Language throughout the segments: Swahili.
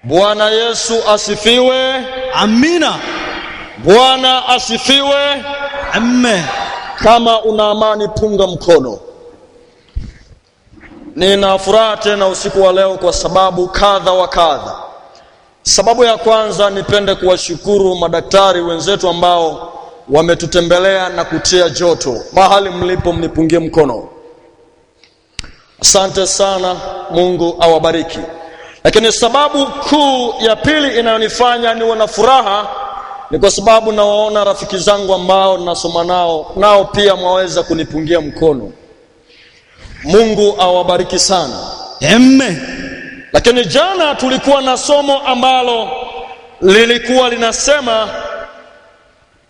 Bwana Yesu asifiwe. Amina. Bwana asifiwe. Amen. Kama una amani punga mkono. Nina furaha tena usiku wa leo kwa sababu kadha wa kadha. Sababu ya kwanza, nipende kuwashukuru madaktari wenzetu ambao wametutembelea na kutia joto. Mahali mlipo mnipungie mkono. Asante sana, Mungu awabariki. Lakini sababu kuu ya pili inayonifanya niwe na furaha ni kwa sababu nawaona rafiki zangu ambao nasoma nao pia mwaweza kunipungia mkono. Mungu awabariki sana. Amen. Lakini jana tulikuwa na somo ambalo lilikuwa linasema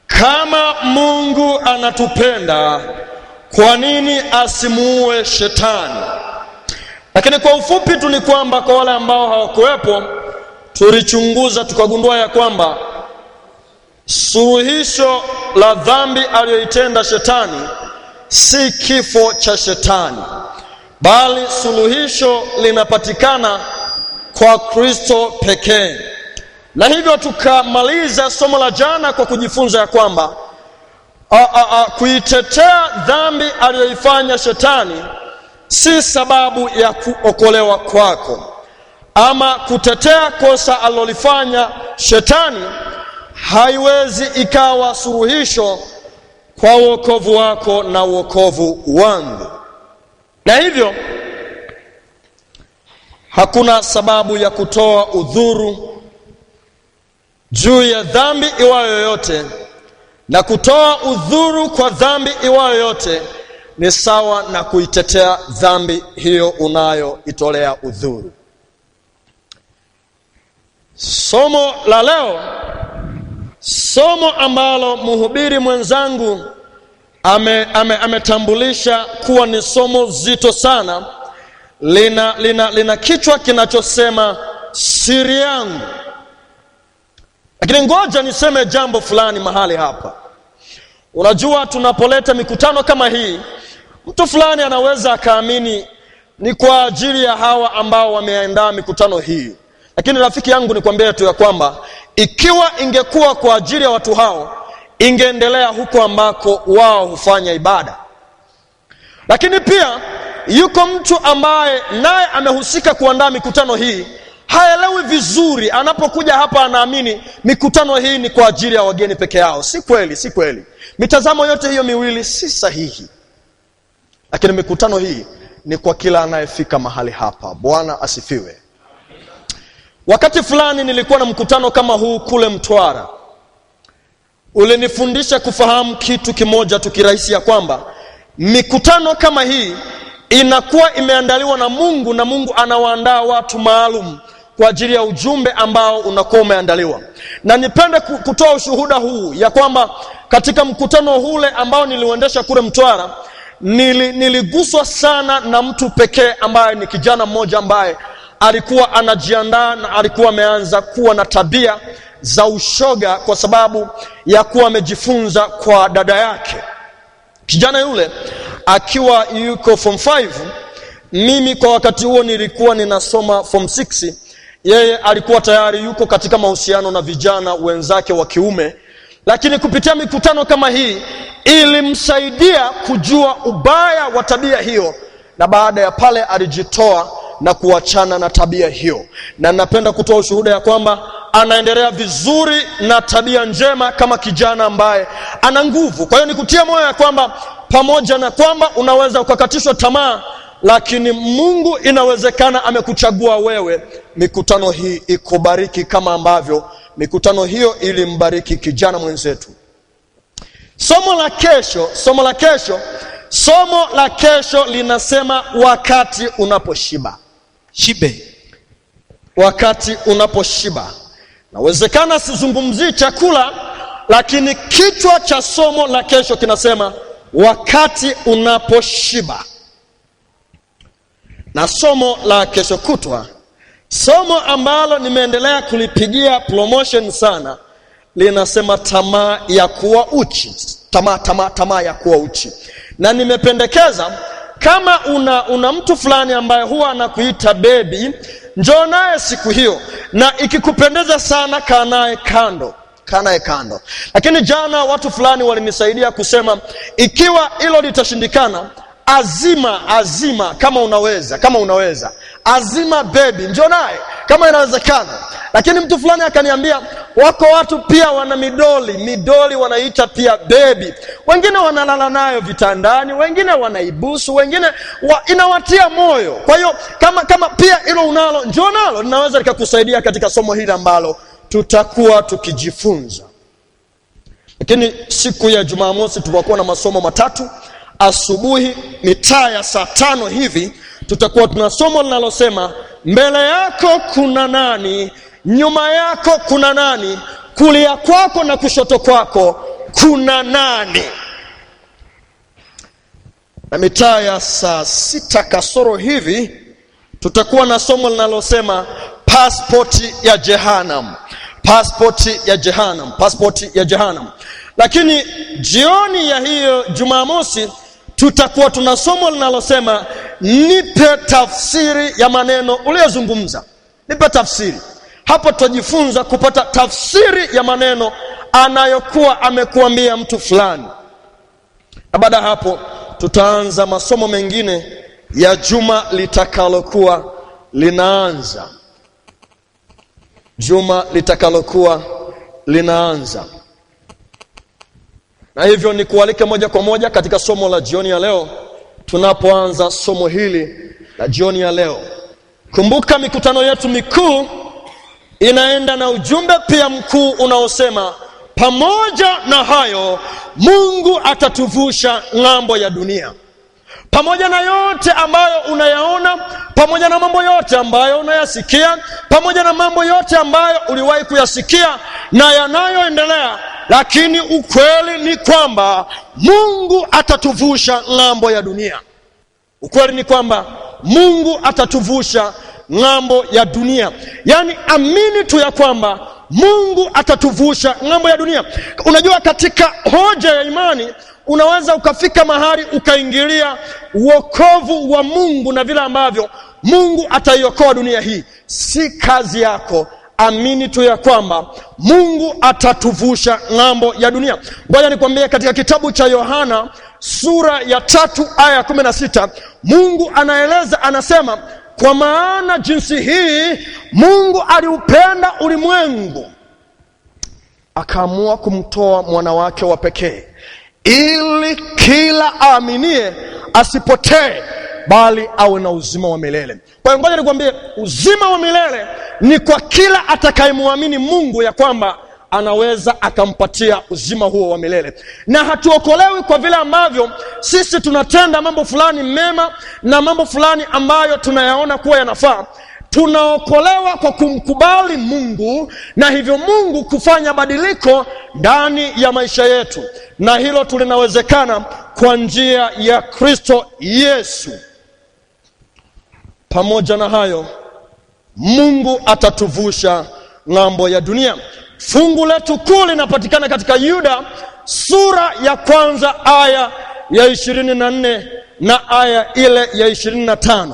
kama Mungu anatupenda, kwa nini asimuue shetani? Lakini kwa ufupi tu ni kwamba kwa wale ambao hawakuwepo, tulichunguza tukagundua ya kwamba suluhisho la dhambi aliyoitenda shetani si kifo cha shetani, bali suluhisho linapatikana kwa Kristo pekee. Na hivyo tukamaliza somo la jana kwa kujifunza ya kwamba kuitetea dhambi aliyoifanya shetani si sababu ya kuokolewa kwako, ama kutetea kosa alilofanya shetani haiwezi ikawa suluhisho kwa wokovu wako na wokovu wangu. Na hivyo hakuna sababu ya kutoa udhuru juu ya dhambi iwayo yoyote, na kutoa udhuru kwa dhambi iwayo yoyote ni sawa na kuitetea dhambi hiyo unayoitolea udhuru. Somo la leo, somo ambalo mhubiri mwenzangu ametambulisha kuwa ni somo zito sana, lina kichwa kinachosema siri yangu. Lakini ngoja niseme jambo fulani mahali hapa. Unajua, tunapoleta mikutano kama hii, mtu fulani anaweza akaamini ni kwa ajili ya hawa ambao wameandaa mikutano hii. Lakini rafiki yangu, nikwambie tu ya kwamba ikiwa ingekuwa kwa ajili ya watu hao, ingeendelea huko ambako wao hufanya ibada. Lakini pia yuko mtu ambaye naye amehusika kuandaa mikutano hii, haelewi vizuri. Anapokuja hapa anaamini mikutano hii ni kwa ajili ya wageni peke yao. Si kweli, si kweli. Mitazamo yote hiyo miwili si sahihi. Lakini mikutano hii ni kwa kila anayefika mahali hapa. Bwana asifiwe. Wakati fulani nilikuwa na mkutano kama huu kule Mtwara. Ulinifundisha kufahamu kitu kimoja tu kirahisi, ya kwamba mikutano kama hii inakuwa imeandaliwa na Mungu, na Mungu anawaandaa watu maalum kwa ajili ya ujumbe ambao unakuwa umeandaliwa. Na nipende kutoa ushuhuda huu ya kwamba katika mkutano ule ambao niliuendesha kule Mtwara, niliguswa sana na mtu pekee ambaye ni kijana mmoja ambaye alikuwa anajiandaa na alikuwa ameanza kuwa na tabia za ushoga kwa sababu ya kuwa amejifunza kwa dada yake. Kijana yule akiwa yuko form 5, mimi kwa wakati huo nilikuwa ninasoma form 6. Yeye alikuwa tayari yuko katika mahusiano na vijana wenzake wa kiume. Lakini kupitia mikutano kama hii ilimsaidia kujua ubaya wa tabia hiyo, na baada ya pale alijitoa na kuachana na tabia hiyo. Na napenda kutoa ushuhuda ya kwamba anaendelea vizuri na tabia njema kama kijana ambaye ana nguvu. Kwa hiyo nikutia moyo ya kwamba pamoja na kwamba unaweza ukakatishwa tamaa, lakini Mungu inawezekana amekuchagua wewe. Mikutano hii ikubariki kama ambavyo mikutano hiyo ilimbariki kijana mwenzetu. Somo la kesho linasema wakati unaposhiba. Shibe. Wakati unaposhiba. Nawezekana sizungumzii chakula, lakini kichwa cha somo la kesho kinasema wakati unaposhiba. Na somo la kesho kutwa, somo ambalo nimeendelea kulipigia promotion sana, linasema tamaa ya kuwa uchi. Tamaa ya kuwa uchi. Na nimependekeza kama una mtu fulani ambaye huwa anakuita baby, njoo naye siku hiyo, na ikikupendeza sana kaa naye kando. Lakini jana watu fulani walinisaidia kusema, ikiwa hilo litashindikana, azima kama unaweza azima baby, njoo naye kama inawezekana. Lakini mtu fulani akaniambia, wako watu pia wana midoli wanaita pia baby, wengine wanalala nayo vitandani, wengine wanaibusu, wengine inawatia moyo. Kwa hiyo kama pia hilo unalo, njoo nalo, linaweza likakusaidia katika somo hili ambalo tutakuwa tukijifunza. Lakini siku ya Jumamosi tutakuwa na masomo matatu. Asubuhi mitaa ya saa 5 hivi tutakuwa tuna somo linalosema, mbele yako kuna nani, nyuma yako kuna nani, kulia kwako na kushoto kwako kuna nani. Na mitaa ya saa 6 kasoro hivi tutakuwa na somo linalosema pasipoti ya Jehanamu. Lakini jioni ya hiyo Jumamosi tutakuwa tuna somo linalosema, nipe tafsiri ya maneno uliyozungumza. Nipe tafsiri. Hapo tutajifunza kupata tafsiri ya maneno anayokuwa amekuambia mtu fulani. Na baada hapo tutaanza masomo mengine ya juma litakalokuwa linaanza. Na hivyo ni kualike moja kwa moja katika somo la jioni ya leo. Tunapoanza somo hili la jioni ya leo, kumbuka mikutano yetu mikuu inaenda na ujumbe pia mkuu unaosema, pamoja na hayo Mungu atatuvusha ng'ambo ya dunia. Pamoja na yote ambayo unayaona, pamoja na mambo yote ambayo unayasikia, pamoja na mambo yote ambayo uliwahi kuyasikia na yanayoendelea, lakini ukweli ni kwamba Mungu atatuvusha ng'ambo ya dunia. Ukweli ni kwamba Mungu atatuvusha ng'ambo ya dunia. Yaani amini tu ya kwamba Mungu atatuvusha ng'ambo ya dunia. Unajua, katika hoja ya imani unaweza ukafika mahali ukaingilia wokovu wa Mungu na vile ambavyo Mungu ataiokoa dunia hii. Si kazi yako. Amini tu ya kwamba Mungu atatuvusha ng'ambo ya dunia. Ngoja nikwambie, katika kitabu cha Yohana sura ya 3 aya 16, Mungu anaeleza, anasema, kwa maana jinsi hii Mungu aliupenda ulimwengu akaamua kumtoa mwana wake wa pekee, ili kila aaminie asipotee bali awe na uzima wa milele. Kwa hiyo ngoja nikwambie, uzima wa milele ni kwa kila atakayemwamini Mungu ya kwamba anaweza akampatia uzima huo wa milele. Na hatuokolewi kwa vile ambavyo sisi tunatenda mambo fulani mema na mambo fulani ambayo tunayaona kuwa yanafaa. Tunaokolewa kwa kumkubali Mungu, na hivyo Mungu kufanya badiliko ndani ya maisha yetu, na hilo tulinawezekana kwa njia ya Kristo Yesu. Pamoja na hayo Mungu atatuvusha ng'ambo ya dunia. Fungu letu kuu linapatikana katika Yuda sura ya 1 aya ya 24 na aya ile ya 25.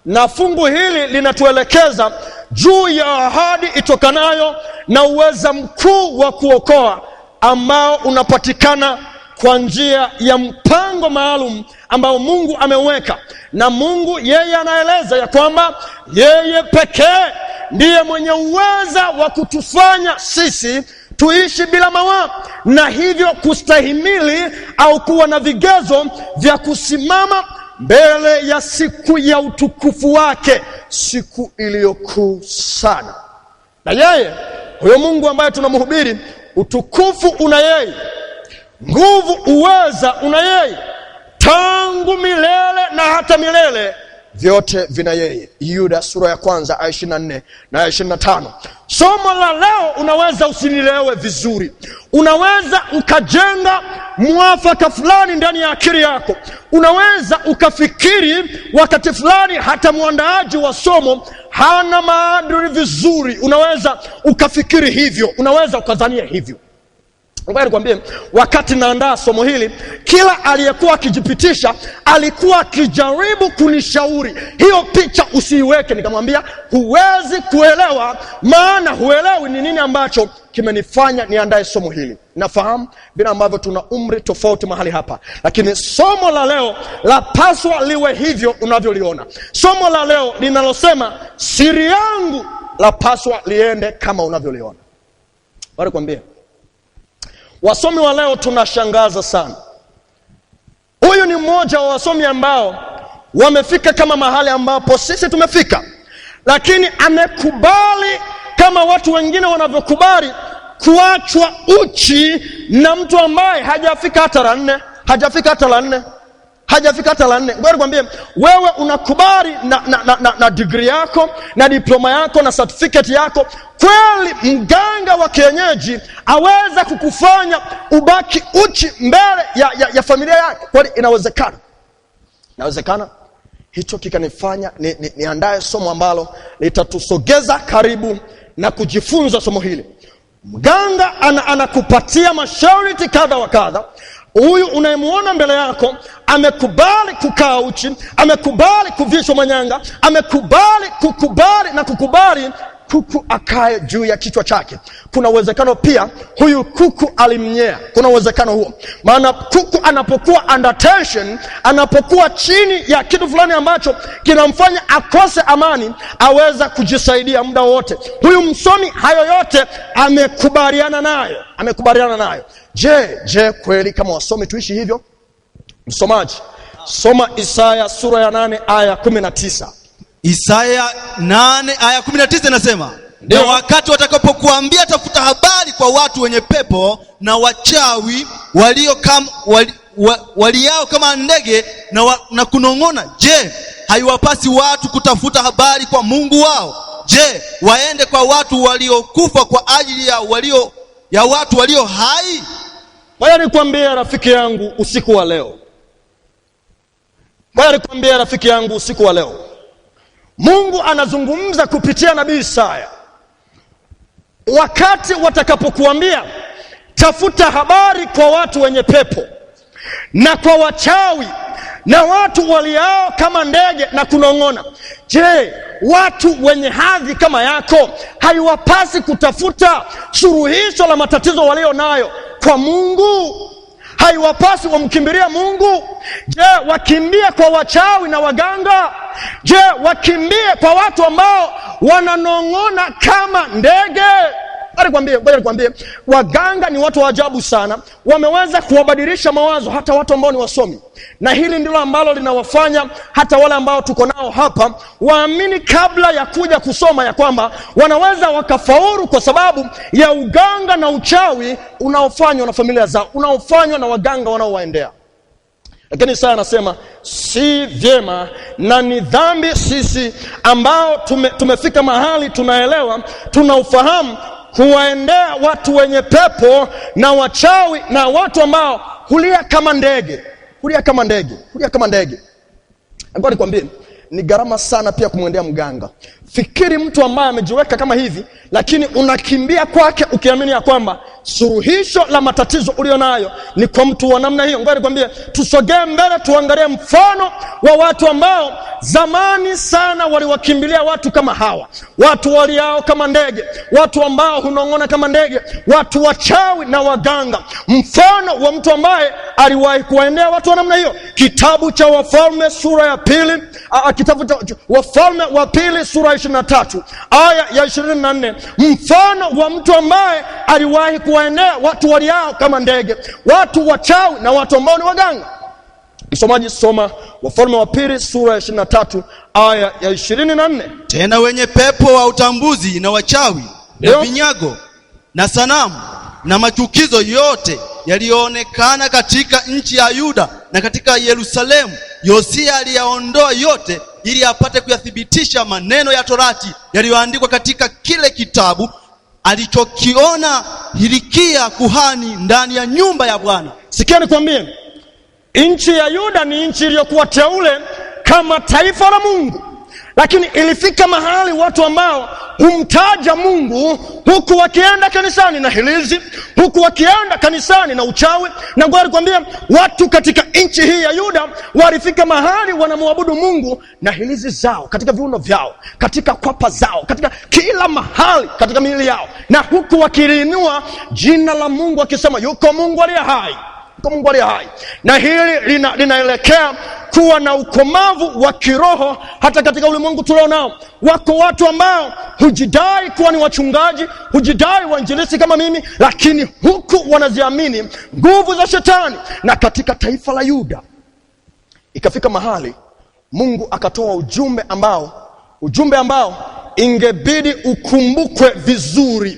Na fungu hili linatuelekeza juu ya ahadi itokanayo na uweza mkuu wa kuokoa ambao unapatikana kwa njia ya mpango maalum ambao Mungu ameweka. Na Mungu yeye anaeleza ya kwamba yeye pekee ndiye mwenye uweza wa kutufanya sisi tuishi bila mawaa, na hivyo kustahimili au kuwa na vigezo vya kusimama mbele ya siku ya utukufu wake, siku iliyokuu sana. Na yeye huyo Mungu ambaye tunamhubiri, utukufu una yeye, nguvu uweza una yeye, tangu milele na hata milele vyote vina yeye. Yuda sura ya 1 aya 24 na aya 25. Somo la leo unaweza usinielewe vizuri. Unaweza ukajenga mwafaka fulani ndani ya akili yako. Unaweza ukafikiri wakati fulani hata muandaaji wa somo hana maadili vizuri. Unaweza ukafikiri hivyo, unaweza ukadhania hivyo. Ngoja nikwambie, wakati naandaa somo hili, kila aliyekuwa akijipitisha alikuwa akijaribu kunishauri, hiyo picha usiiweke. Nikamwambia huwezi kuelewa, maana huelewi ni nini ambacho kimenifanya niandae somo hili. Nafahamu bila ambavyo tuna umri tofauti mahali hapa, lakini somo la leo lapaswa liwe hivyo unavyoliona. Somo la leo linalosema siri yangu lapaswa liende kama unavyoliona. Bado kwambie, wasomi wa leo tunashangaza sana. Huyu ni mmoja wa wasomi ambao wamefika kama mahali ambapo sisi tumefika, lakini amekubali kama watu wengine wanavyokubali kuachwa uchi na mtu ambaye hajafika hata la 4, hajafika hata la 4. Ngoja nikwambie, wewe unakubali na degree yako na diploma yako na certificate yako, kweli mganga wa kienyeji aweza kukufanya ubaki uchi mbele ya familia yako? Kweli inawezekana? Inawezekana. Hicho kikanifanya niandae somo ambalo litatusogeza karibu na kujifunza somo hili. Mganga anakupatia masharti kadha wa kadha. Huyu unayemuona mbele yako amekubali kukaa uchi, amekubali kuvishwa manyanga, amekubali kukubali kuku akae juu ya kichwa chake. Kuna uwezekano pia huyu kuku alimnyea. Kuna uwezekano huo. Maana kuku anapokuwa under tension, anapokuwa chini ya kitu fulani ambacho kinamfanya akose amani, aweza kujisaidia muda wote. Huyu msomi hayo yote amekubaliana nayo. Je, kweli kama wasomi tuishi hivyo? Msomaji, soma Isaya sura ya 8 aya 19. Isaya 8 aya 19 inasema, na wakati watakapokuambia tafuta habari kwa watu wenye pepo na wachawi waliao kama ndege na kunong'ona, je, haiwapasi watu kutafuta habari kwa Mungu wao? Je, waende kwa watu waliokufa kwa ajili ya watu walio hai? Ngoja nikwambie rafiki yangu usiku wa leo, Mungu anazungumza kupitia nabii Isaya. Wakati watakapokuambia tafuta habari kwa watu wenye pepo na kwa wachawi na watu waliao kama ndege na kunong'ona, je, watu wenye hadhi kama yako haiwapasi kutafuta suluhisho la matatizo walio nayo kwa Mungu? Haiwapasi wamkimbilia Mungu? Je, wakimbie kwa wachawi na waganga? Je, wakimbie kwa watu ambao wananong'ona kama ndege? Ngoja nikwambie, waganga ni watu wa ajabu sana. Wameweza kuwabadilisha mawazo hata watu ambao ni wasomi. Na hili ndilo ambalo linawafanya hata wale ambao tuko nao hapa waamini kabla ya kuja kusoma ya kwamba wanaweza wakafaulu kwa sababu ya uganga na uchawi unaofanywa na familia zao, unaofanywa na waganga wanaowaendea. Lakini Isaya anasema si vyema na ni dhambi sisi ambao tumefika mahali tunaelewa, tunaufahamu, kuwaendea watu wenye pepo na wachawi na watu ambao hulia kama ndege. Ngoja nikwambie, ni gharama sana pia kumwendea mganga. Fikiri mtu ambaye amejiweka kama hivi, lakini unakimbia kwake ukiamini ya kwamba suluhisho la matatizo ulionayo ni kwa mtu wa namna hiyo. Ngoja nikwambie, tusogee mbele tuangalie mfano wa watu ambao zamani sana waliwakimbilia watu kama hawa, watu waliao kama ndege, watu ambao hunong'ona kama ndege, watu wachawi na waganga. Mfano wa mtu ambaye aliwahi kuwaendea watu wa namna hiyo, kitabu cha Wafalme sura ya 2, kitabu cha Wafalme wa 2 sura 23 aya ya 24. Mfano wa mtu ambaye aliwahi kuwaendea watu waliao kama ndege, watu wachawi na watu ambao ni waganga. Msomaji, soma Wafalme wa 2 sura ya 23 aya ya 24. Tena wenye pepo wa utambuzi na wachawi na vinyago na sanamu na machukizo yote yaliyoonekana katika nchi ya Yuda na katika Yerusalemu, Yosia aliyaondoa yote ili apate kuyathibitisha maneno ya Torati yaliyoandikwa katika kile kitabu alichokiona Hilikia kuhani ndani ya nyumba ya Bwana. Sikia nikwambie, nchi ya Yuda ni nchi iliyokuwa teule kama taifa la Mungu, Lakini ilifika mahali watu ambao humtaja Mungu huku wakienda kanisani na hilizi, huku wakienda kanisani na uchawi. Na ngoja nikwambie, watu katika nchi hii ya Yuda walifika mahali wanamwabudu Mungu na hilizi zao, katika viuno vyao, katika kwapa zao, katika kila mahali katika miili yao, na huku wakiliinua jina la Mungu wakisema yuko Mungu aliye hai, yuko Mungu aliye hai. Na hili linaelekea kuwa na ukomavu wa kiroho hata katika ulimwengu tulio nao. Wako watu ambao hujidai kuwa ni wachungaji, hujidai wainjilisti kama mimi, lakini huku wanaziamini nguvu za shetani. Na katika taifa la Yuda ikafika mahali Mungu akatoa ujumbe ambao ingebidi ukumbukwe vizuri.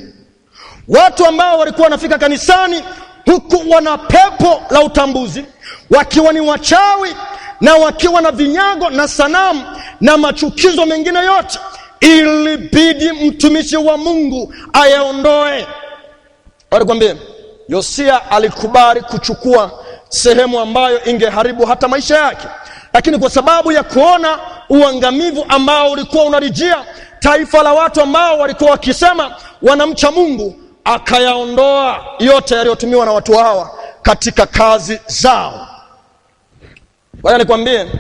Watu ambao walikuwa wanafika kanisani huku wana pepo la utambuzi, wakiwa ni wachawi na wakiwa na vinyago na sanamu na machukizo mengine yote, ilibidi mtumishi wa Mungu ayaondoe. Walikwambia Yosia alikubali kuchukua sehemu ambayo ingeharibu hata maisha yake, lakini kwa sababu ya kuona uangamivu ambao ulikuwa unalijia taifa la watu ambao walikuwa wakisema wanamcha Mungu, akayaondoa yote yaliyotumiwa na watu hawa katika kazi zao. Bwana nikwambie,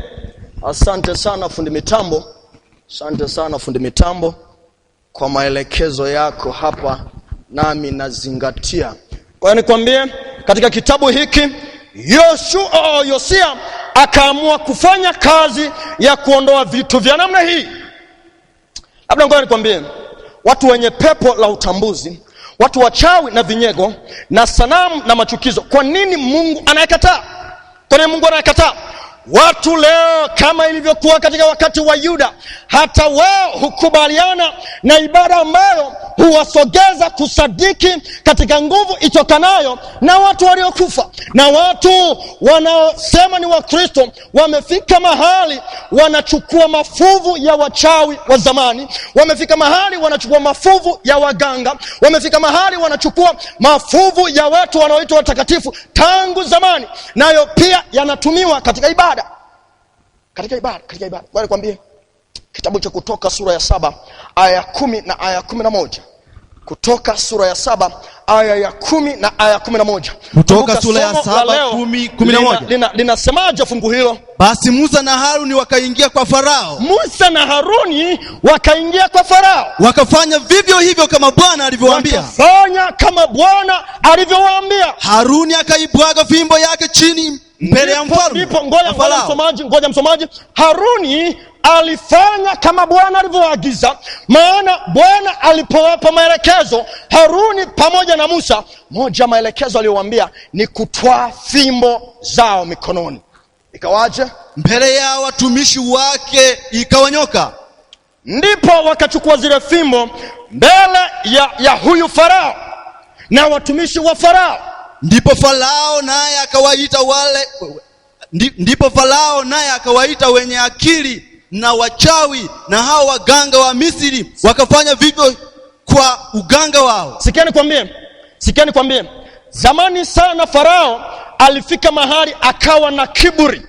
asante sana fundi mitambo, asante sana fundi mitambo kwa maelekezo yako hapa, nami nazingatia. Bwana nikwambie, katika kitabu hiki Yosia akaamua kufanya kazi ya kuondoa vitu vya namna hii. Labda ngoja nikwambie, watu wenye pepo la utambuzi, watu wachawi na vinyego na sanamu na machukizo, kwa nini Mungu anayekataa? Kwa nini Mungu anayekataa? Watu leo kama ilivyokuwa katika wakati wa Yuda, hata wao hukubaliana na ibada ambayo huwasogeza kusadiki katika nguvu itokanayo na watu waliokufa. Na watu wanaosema ni Wakristo wamefika mahali wanachukua mafuvu ya wachawi wa zamani, wamefika mahali wanachukua mafuvu ya waganga, wamefika mahali wanachukua mafuvu ya watu wanaoitwa watakatifu tangu zamani, nayo pia yanatumiwa katika ibada. Katika ibada. Wale kwambie kitabu cha Kutoka sura ya 7 aya ya 10 na aya ya 11. Kutoka sura ya 7 aya ya 10 na aya ya 11. Kutoka sura ya 7 10 11. Linasemaje fungu hilo? Basi Musa na Haruni wakaingia kwa Farao. Musa na Haruni wakaingia kwa Farao, wakafanya vivyo hivyo kama Bwana alivyowaambia. Haruni akaibwaga fimbo yake chini mbele ya mfalme. Ngoja msomaji. Haruni alifanya kama Bwana alivyoagiza, maana Bwana alipowapa maelekezo Haruni pamoja na Musa, moja maelekezo aliyowaambia ni kutwaa fimbo zao mikononi. Ikawaje? Mbele ya watumishi wake ikawanyoka. Ndipo wakachukua zile fimbo mbele ya huyu Farao na watumishi wa Farao. Ndipo Farao naye akawaita wenye akili na wachawi na hao waganga wa Misri, wakafanya vivyo kwa uganga wao. Sikieni kwambie, zamani sana Farao alifika mahali akawa na kiburi,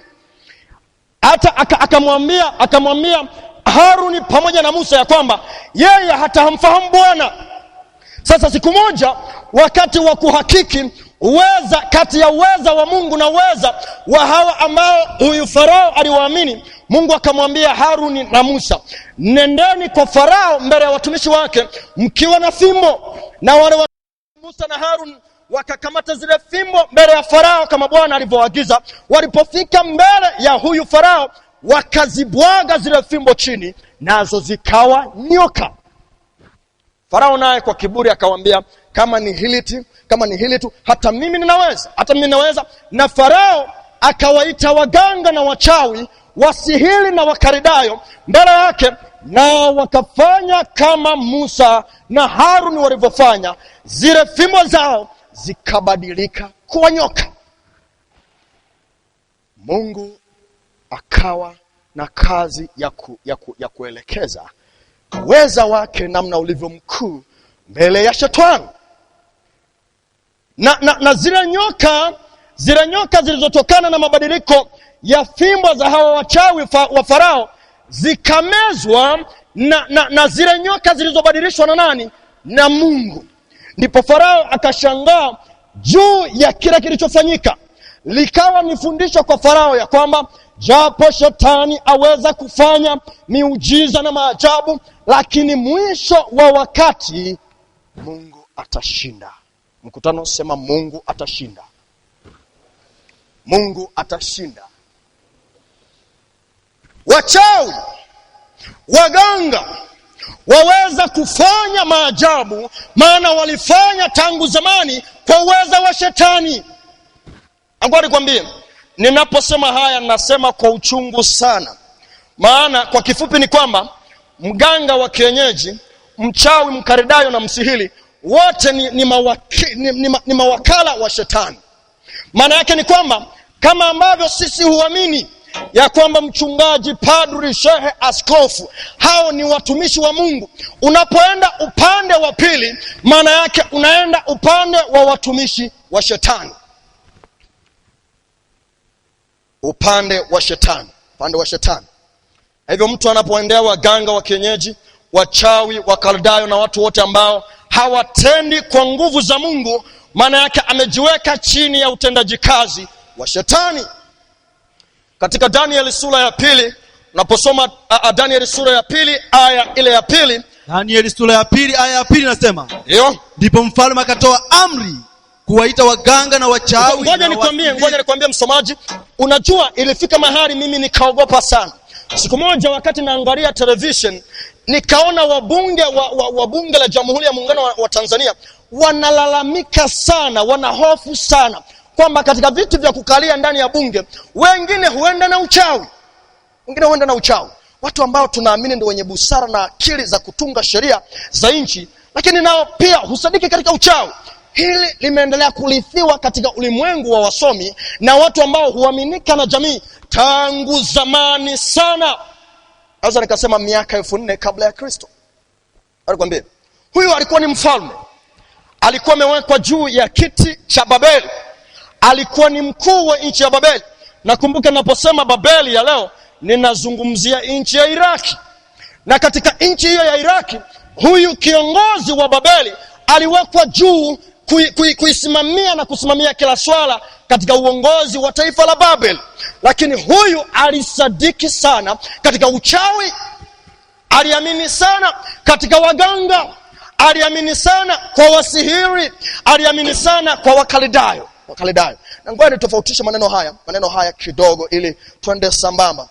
hata akamwambia Haruni pamoja na Musa ya kwamba yeye hata hamfahamu Bwana. Sasa siku moja, wakati wa kuhakiki uweza kati ya uweza wa Mungu na uweza wa hawa ambao huyu Farao aliwaamini, Mungu akamwambia Haruni na Musa, nendeni kwa Farao mbele ya watumishi wake mkiwa na fimbo. Na wale Musa na Haruni wakakamata zile fimbo mbele ya Farao kama Bwana alivyoagiza. Walipofika mbele ya huyu Farao, wakazibwaga zile fimbo chini, nazo zikawa nyoka. Farao naye kwa kiburi akawaambia, kama ni hili tu hata mimi ninaweza. Na Farao akawaita waganga na wachawi, wasihiri na wakaridayo mbele yake, na wakafanya kama Musa na Haruni walivyofanya. Zile fimbo zao zikabadilika kuwa nyoka. Mungu akawa na kazi ya kuelekeza uweza wake namna ulivyo mkuu mbele ya shetani. Na zile nyoka zilizotokana na mabadiliko ya fimbo za hawa wachawi wa Farao zikamezwa na zile nyoka zilizobadilishwa na nani? Na Mungu. Ndipo Farao akashangaa juu ya kile kilichofanyika. Likawa ni fundisho kwa Farao ya kwamba japo shetani aweza kufanya miujiza na maajabu, lakini mwisho wa wakati Mungu atashinda. Mkutano sema Mungu atashinda. Mungu atashinda. Wachawi, waganga waweza kufanya maajabu, maana walifanya tangu zamani kwa uwezo wa shetani. Ngoja nikwambie, ninaposema haya nasema kwa uchungu sana. Maana kwa kifupi ni kwamba mganga wa kienyeji, mchawi, mkaridayo na msihiri wote ni mawakala wa shetani. Maana yake ni kwamba kama ambavyo sisi huamini ya kwamba mchungaji, padri, shehe, askofu hao ni watumishi wa Mungu, unapoenda upande wa pili maana yake unaenda upande wa watumishi wa shetani. Upande wa shetani. Hivyo mtu anapoendea waganga wa kienyeji, wachawi, wakaldayo na watu wote ambao hawatendi kwa nguvu za Mungu, maana yake amejiweka chini ya utendaji kazi wa shetani. Katika Danieli sura ya 2, unaposoma Danieli sura ya 2 aya ile ya 2, Danieli sura ya 2 aya ya 2 nasema, ndio, ndipo mfalme akatoa amri kuwaita waganga na wachawi. Ngoja nikwambie msomaji, unajua ilifika mahali mimi nikaogopa sana. Siku moja wakati naangalia television, nikaona wabunge wa bunge la Jamhuri ya Muungano wa Tanzania wanalalamika sana, wanahofu sana kwamba katika vitu vya kukalia ndani ya bunge wengine huenda na uchawi. Watu ambao tunaamini ndio wenye busara na akili za kutunga sheria za nchi, lakini nao pia husadiki katika uchawi. Hili limeendelea kulithiwa katika ulimwengu wa wasomi na watu ambao huaminika na jamii tangu zamani sana. Naweza nikasema miaka 4000 kabla ya Kristo. Alikwambia huyu alikuwa ni mfalme, alikuwa amewekwa juu ya kiti cha Babeli, alikuwa ni mkuu wa nchi ya Babeli. Nakumbuka ninaposema Babeli ya leo ninazungumzia nchi ya Iraki. Na katika nchi hiyo ya Iraki, huyu kiongozi wa Babeli aliwekwa juu kuisimamia na kusimamia kila swala katika uongozi wa taifa la Babeli. Lakini huyu alisadiki sana katika uchawi, aliamini sana katika waganga, aliamini sana kwa wasihiri, aliamini sana kwa wakalidayo. Na ngoja nitofautishe maneno haya kidogo ili tuende sambamba.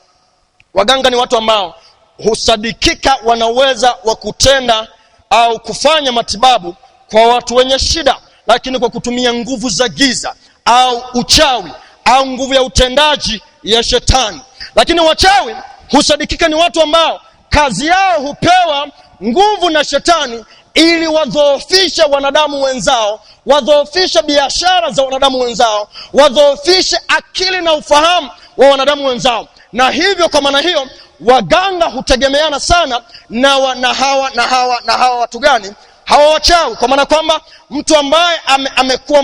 Waganga ni watu ambao husadikika wanaweza wa kutenda au kufanya matibabu kwa watu wenye shida, lakini kwa kutumia nguvu za giza au uchawi au nguvu ya utendaji ya shetani. Lakini wachawi husadikika ni watu ambao kazi yao hupewa nguvu na shetani ili wadhoofishe wanadamu wenzao, wadhoofishe biashara za wanadamu wenzao, wadhoofishe akili na ufahamu wa wanadamu wenzao. Na hivyo kwa maana hiyo waganga hutegemeana sana na hawa watu gani? Hawa wachawi. Kwa maana kwamba mtu ambaye amekuwa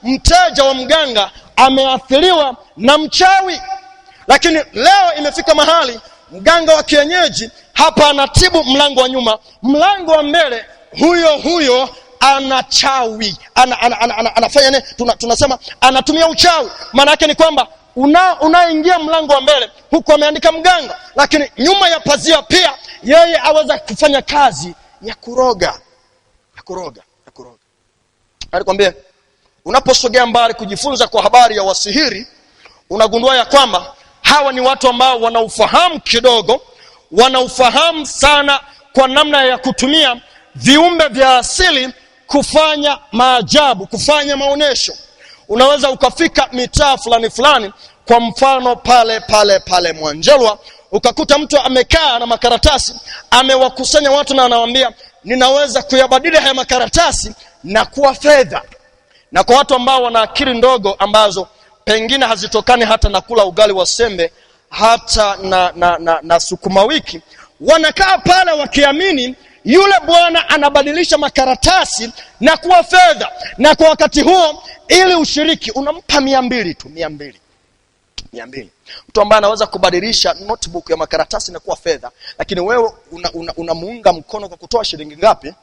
mteja wa mganga ameathiriwa na mchawi. Lakini leo imefika mahali mganga wa kienyeji hapa anatibu mlango wa nyuma, mlango wa mbele huyo anachawi, anafanya nini? Tunasema anatumia uchawi. Maana yake ni kwamba unaingia mlango wa mbele huko ameandika mganga, lakini nyuma ya pazia pia yeye aweza kufanya kazi ya kuroga. Alikwambia unaposogea mbali kujifunza kwa habari ya wasihiri, unagundua ya kwamba hawa ni watu ambao wanaufahamu kidogo, wanaufahamu sana kwa namna ya kutumia viumbe vya asili kufanya maajabu, kufanya maonesho. Unaweza ukafika mitaa fulani, kwa mfano pale Mwanjelwa, ukakuta mtu amekaa na makaratasi, amewakusanya watu na anawaambia ninaweza kuyabadili haya makaratasi na kuwa fedha. Na kwa watu ambao wana akili ndogo ambazo pengine hazitokani hata na kula ugali wa sembe, hata na sukuma wiki, wanakaa pale wakiamini yule bwana anabadilisha makaratasi na kuwa fedha. Na kwa wakati huo ili ushiriki unampa 200 tu, 200. Mtu ambaye anaweza kubadilisha notebook ya makaratasi na kuwa fedha, lakini wewe unamuunga mkono kwa kutoa shilingi ngapi?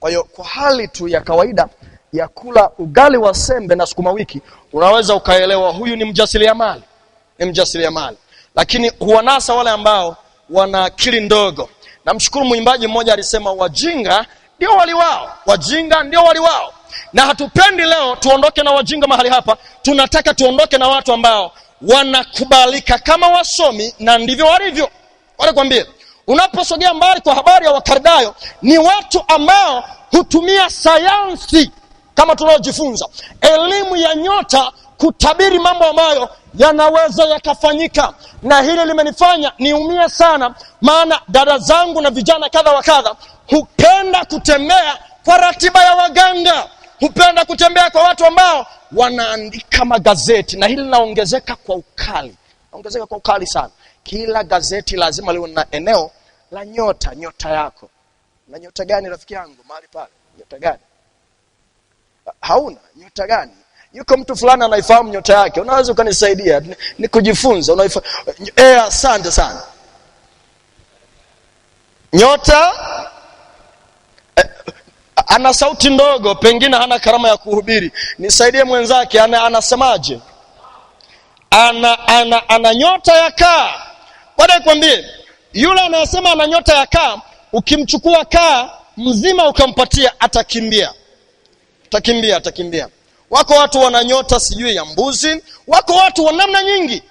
Kwa hiyo kwa hali tu ya kawaida ya kula ugali wa sembe na sukuma wiki, unaweza ukaelewa huyu ni mjasiriamali. Ni mjasiriamali. Lakini huwanasa wale ambao wana akili ndogo. Namshukuru mwimbaji mmoja alisema wajinga ndio wali wao. Wajinga ndio wali wao. Na hatupendi leo tuondoke na wajinga mahali hapa. Tunataka tuondoke na watu ambao wanakubalika kama wasomi, na ndivyo walivyo. Wale kwambie, unaposogea mbali kwa habari ya Wakaldayo, ni watu ambao hutumia sayansi kama tunaojifunza, elimu ya nyota kutabiri mambo ambayo yanaweza yakafanyika. Na hili limenifanya niumie sana, maana dada zangu na vijana kadha wa kadha hupenda kutembea kwa ratiba ya waganga, hupenda kutembea kwa watu ambao wanaandika magazeti, na hili linaongezeka kwa ukali. Naongezeka kwa ukali sana. Kila gazeti lazima liwe na eneo la nyota. Nyota yako. Na nyota gani rafiki yangu mahali pale? Nyota gani? Hauna nyota gani? Yuko mtu fulani anaifahamu nyota yake. Unaweza ukanisaidia ni kujifunza. Asante sana. Nyota ana sauti ndogo, pengine hana karama ya kuhubiri. Nisaidie mwenzake, anasemaje? Ana nyota ya kaa. Bwana nikwambie, yule anayesema ana nyota ya kaa, ukimchukua kaa mzima ukampatia atakimbia. Atakimbia. Wako watu wana nyota sijui ya mbuzi, wako watu wa namna nyingi.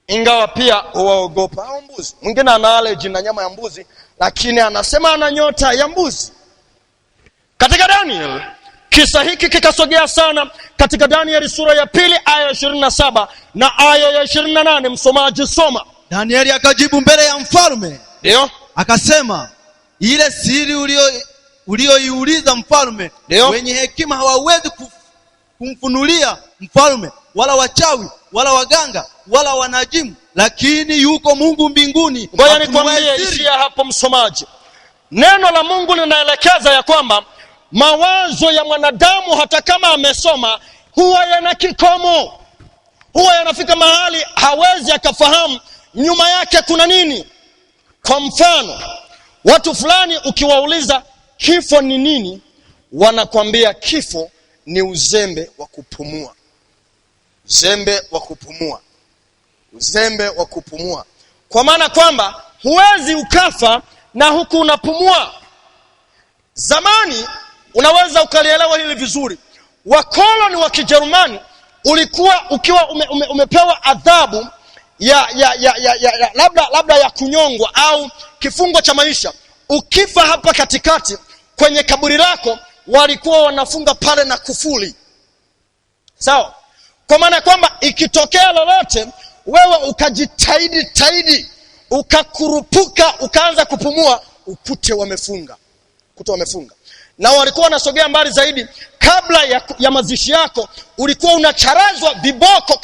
Ingawa pia huwaogopa hao mbuzi. Mwingine ana allergy na nyama ya mbuzi, lakini anasema ana nyota ya mbuzi. Katika Daniel, kisa hiki kikasogea sana katika Daniel sura ya 2 aya 27 na aya ya 28. Msomaji soma. Danieli akajibu mbele ya mfalme. Ndio. Akasema, ile siri ulioiuliza mfalme, wenye hekima hawawezi kumfunulia mfalme, wala wachawi, wala waganga, wala wanajimu, lakini yuko Mungu mbinguni. Ngoja nikwambie ishia hapo msomaji. Neno la Mungu linaelekeza ya kwamba mawazo ya mwanadamu hata kama amesoma huwa yana kikomo. Huwa yanafika mahali hawezi akafahamu nyuma yake kuna nini. Kwa mfano, watu fulani ukiwauliza kifo ni nini, wanakwambia kifo ni uzembe wa kupumua. Uzembe wa kupumua. Kwa maana kwamba huwezi ukafa na huku unapumua. Zamani unaweza ukalielewa hili vizuri. Wakoloni wa Kijerumani ulikuwa ukiwa umepewa adhabu labda ya kunyongwa au kifungo cha maisha. Ukifa hapa katikati kwenye kaburi lako, walikuwa wanafunga pale na kufuli. Sawa? Kwa maana kwamba ikitokea lolote, wewe ukajitahidi, ukakurupuka, ukaanza kupumua, ukute wamefunga. Na walikuwa wanasogea mbali zaidi. Kabla ya mazishi yako, ulikuwa unacharazwa viboko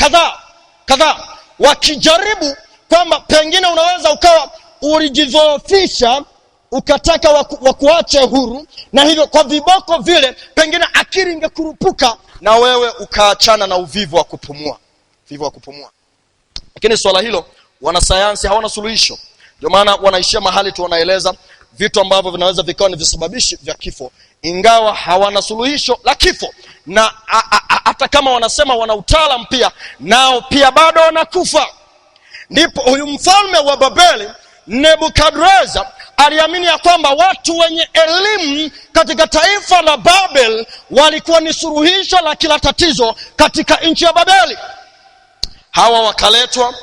kadhaa. Wakijaribu kwamba pengine unaweza ukawa ulijidhoofisha, ukataka wakuache huru, na hivyo kwa viboko vile pengine akili ingekurupuka na wewe ukaachana na uvivu wa kupumua. Lakini swala hilo wanasayansi hawana suluhisho. Ndio maana wanaishia mahali tu wanaeleza vitu ambavyo vinaweza vikawa ni visababishi vya kifo, ingawa hawana suluhisho la kifo. Na hata kama wanasema wana utaalamu pia, nao pia bado wanakufa. Ndipo huyu mfalme wa Babeli Nebukadreza aliamini ya kwamba watu wenye elimu katika taifa la Babel walikuwa ni suluhisho la kila tatizo katika nchi ya Babeli. Hawa wakaletwa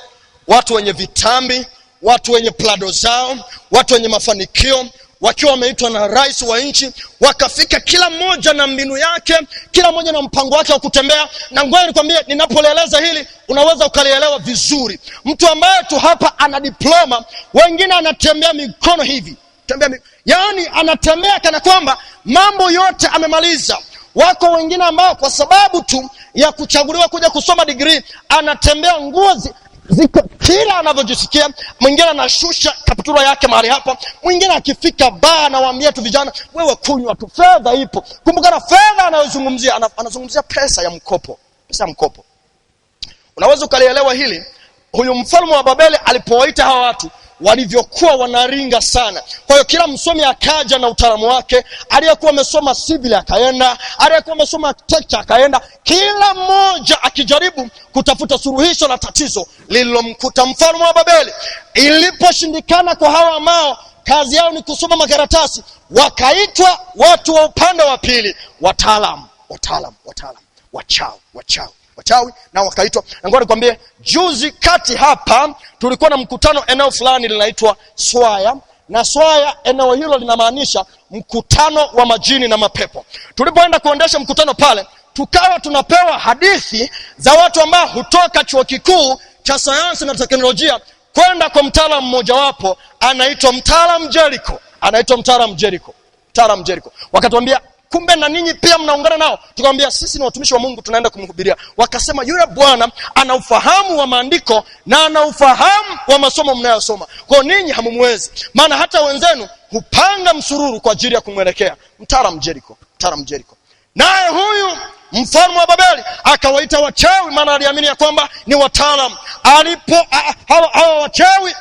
watu wenye vitambi, watu wenye plado zao, watu wenye mafanikio, wakiwa wameitwa na rais wa nchi. Wakafika kila mmoja na mbinu yake, kila mmoja na mpango wake wa kutembea. Na ngoja nikwambie, ninapoeleza hili unaweza ukalielewa vizuri. Mtu ambaye tu hapa ana diploma, wengine anatembea mikono hivi, yaani anatembea kana kwamba mambo yote amemaliza. Wako wengine ambao kwa sababu tu ya kuchaguliwa kuja kusoma degree, anatembea nguo ziko kila anavyojisikia. Mwingine anashusha kaptura yake mahali hapa. Mwingine akifika baa anawaambia tu vijana, wewe kunywa tu, fedha ipo. Kumbuka na fedha anayozungumzia, anazungumzia pesa ya mkopo. Unaweza ukalielewa hili. Huyu mfalme wa Babeli alipowaita hawa watu, walivyokuwa wanaringa sana. Kwa hiyo kila msomi akaja na utaalamu wake. Aliyekuwa amesoma civil akaenda, aliyekuwa amesoma architecture akaenda, kila mmoja akijaribu kutafuta suluhisho la tatizo lililomkuta mfalme wa Babeli. Iliposhindikana kwa hawa ambao kazi yao ni kusoma makaratasi, wakaitwa watu wa upande wa pili, wataalamu, wachawi, na wakaitwa. Na ngoja nikwambie, juzi kati hapa tulikuwa na mkutano eneo fulani linaitwa Swaya, na Swaya eneo hilo linamaanisha mkutano wa majini na mapepo. Tulipoenda kuendesha mkutano pale, tukawa tunapewa hadithi za watu ambao hutoka chuo kikuu cha sayansi na teknolojia kwenda kwa mtaalamu mmoja wapo, anaitwa mtaalamu Jericho. Wakatuambia, kumbe na ninyi pia mnaungana nao. Tukamwambia, sisi ni watumishi wa Mungu, tunaenda kumhubiria. Wakasema, yule bwana ana ufahamu wa maandiko na ana ufahamu wa masomo mnayosoma, kwa ninyi hamumwezi, maana hata wenzenu hupanga msururu kwa ajili ya kumwelekea. Mtaalamu Jericho. Naye huyu mfalme wa Babeli akawaita wachawi, maana aliamini ya kwamba ni wataalamu. Hawa wachawi,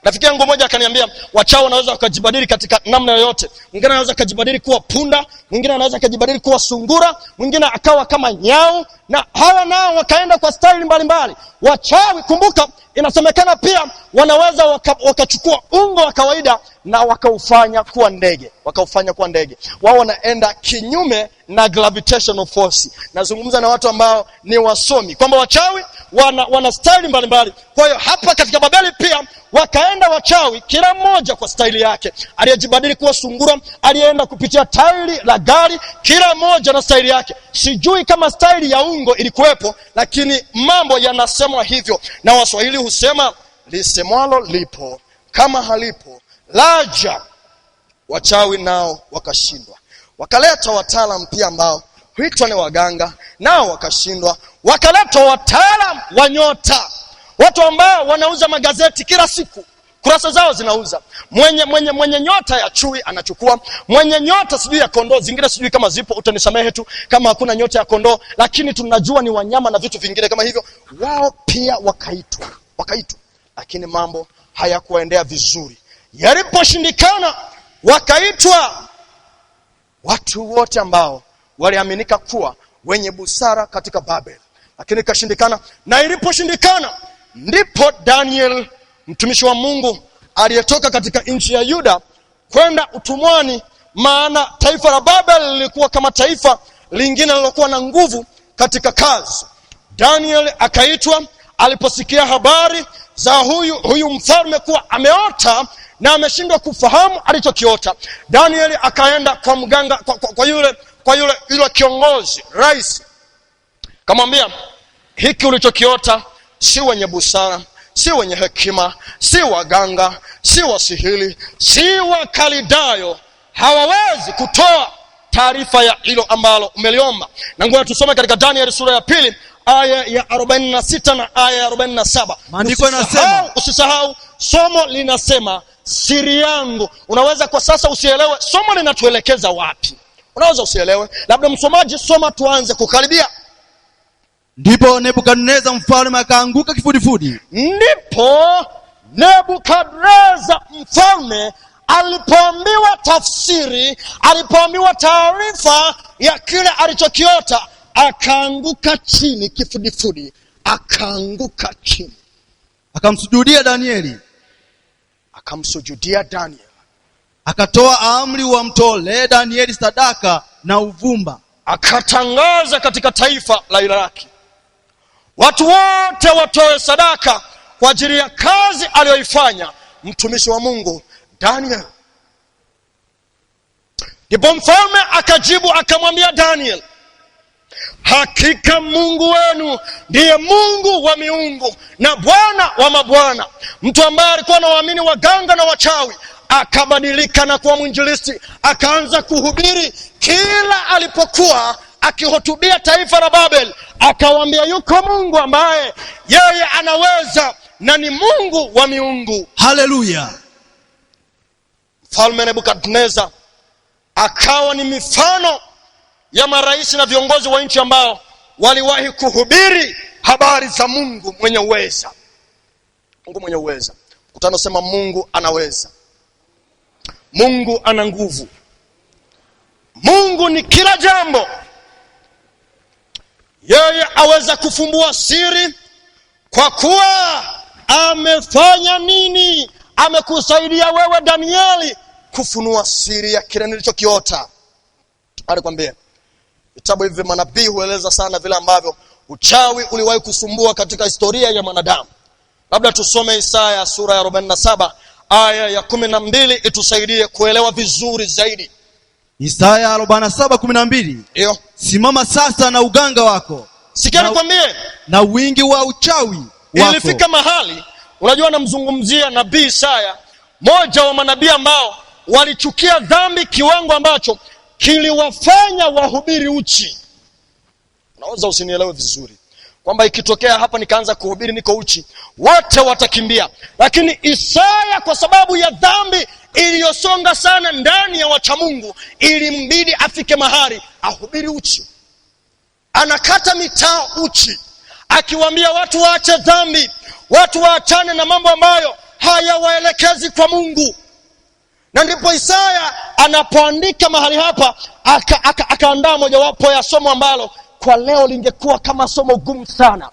rafiki yangu mmoja akaniambia, wachawi wanaweza wakajibadili katika namna yoyote. Mwingine anaweza kujibadili kuwa punda, mwingine anaweza kujibadili kuwa sungura, mwingine akawa kama nyau, na hawa nao wakaenda kwa style mbalimbali. Wachawi, kumbuka, inasemekana pia wanaweza wakachukua ungo wa kawaida na wakaufanya kuwa ndege. Wao wanaenda kinyume na gravitational force. Nazungumza na watu ambao ni wasomi kwamba wachawi wana style mbalimbali. Kwa hiyo hapa katika Babeli pia wakaenda wachawi, kila mmoja kwa style yake. Aliyejibadili kuwa sungura, aliyeenda kupitia tairi la gari, kila mmoja na style yake. Sijui kama style ya ungo ilikuwepo, lakini mambo yanasemwa hivyo. Na Waswahili husema, lisemwalo lipo, kama halipo laja. Wachawi nao wakashindwa. Wakaleta wataalamu pia ambao huitwa ni waganga, nao wakashindwa. Wakaleta wataalamu wa nyota, watu ambao wanauza magazeti kila siku, kurasa zao zinauza. Mwenye nyota ya chui anachukua, mwenye nyota sijui ya kondoo, zingine sijui kama zipo, utanisamehe tu kama hakuna nyota ya kondoo, lakini tunajua ni wanyama na vitu vingine kama hivyo. Wao pia wakaitwa, lakini mambo hayakuendea vizuri. Yaliposhindikana, wakaitwa watu wote ambao waliaminika kuwa wenye busara katika Babeli, lakini kashindikana. Na iliposhindikana, ndipo Daniel mtumishi wa Mungu aliyetoka katika nchi ya Yuda kwenda utumwani, maana taifa la Babeli lilikuwa kama taifa lingine lilokuwa na nguvu katika kazi. Daniel akaitwa. Aliposikia habari za huyu mfalme kuwa ameota na ameshindwa kufahamu alichokiota, Daniel akaenda kwa mganga, kwa yule kiongozi, rais. Kamwambia, hiki ulichokiota si wenye busara, si wenye hekima, si waganga, si wasihiri, si Wakaldayo hawawezi kutoa taarifa ya hilo ambalo umeliomba. Na ngoja tusome katika Daniel sura ya 2 aya ya 46 na aya ya 47. Maandiko yanasema, usisahau somo linasema siri yangu. Unaweza kwa sasa usielewe somo linatuelekeza wapi, unaweza usielewe. Labda msomaji, soma tuanze kukaribia. Ndipo Nebukadneza mfalme akaanguka kifudifudi. Ndipo Nebukadneza mfalme alipoambiwa tafsiri, alipoambiwa taarifa ya kile alichokiota, akaanguka chini kifudifudi, akaanguka chini. Akamsujudia Danieli. Akatoa amri wamtolee Danieli sadaka na uvumba. Akatangaza katika taifa la Iraki, watu wote watoe sadaka kwa ajili ya kazi aliyoifanya mtumishi wa Mungu Daniel. Ndipo mfalme akajibu akamwambia Daniel, hakika Mungu wenu ndiye Mungu wa miungu na Bwana wa mabwana. Mtu ambaye alikuwa anawaamini waganga na wachawi akabadilika na kuwa mwinjilisti, akaanza kuhubiri. Kila alipokuwa akihutubia taifa la Babeli, akawaambia yuko Mungu ambaye yeye anaweza na ni Mungu wa miungu. Haleluya! Mfalme Nebukadneza akawa ni mifano ya marais na viongozi wa nchi ambao waliwahi kuhubiri habari za Mungu mwenye uweza. Mungu mwenye uweza. Mkutano sema Mungu anaweza. Mungu ana nguvu. Mungu ni kila jambo. Yeye aweza kufumbua siri, kwa kuwa amefanya nini? Amekusaidia wewe Danieli kufunua siri ya kile nilichokiota. Alikwambia vitabu hivi manabii hueleza sana vile ambavyo uchawi uliwahi kusumbua katika historia ya mwanadamu. Labda tusome Isaya sura ya 47 aya ya 12 itusaidie kuelewa vizuri zaidi. Isaya 47:12. Ndio. Simama sasa na uganga wako. Sikia nikwambie, na wingi wa uchawi wako. Ilifika mahali, unajua namzungumzia nabii Isaya, moja wa manabii ambao walichukia dhambi kiwango ambacho kiliwafanya wahubiri uchi. Unaweza usinielewe vizuri kwamba ikitokea hapa nikaanza kuhubiri niko uchi, wote watakimbia. Lakini Isaya kwa sababu ya dhambi iliyosonga sana ndani ya wacha Mungu, ilimbidi afike mahali ahubiri uchi. Anakata mitaa uchi, akiwaambia watu waache dhambi, watu waachane na mambo ambayo hayawaelekezi kwa Mungu. Na ndipo Isaya anapoandika mahali hapa akaandaa mojawapo ya somo ambalo kwa leo lingekuwa kama somo gumu sana.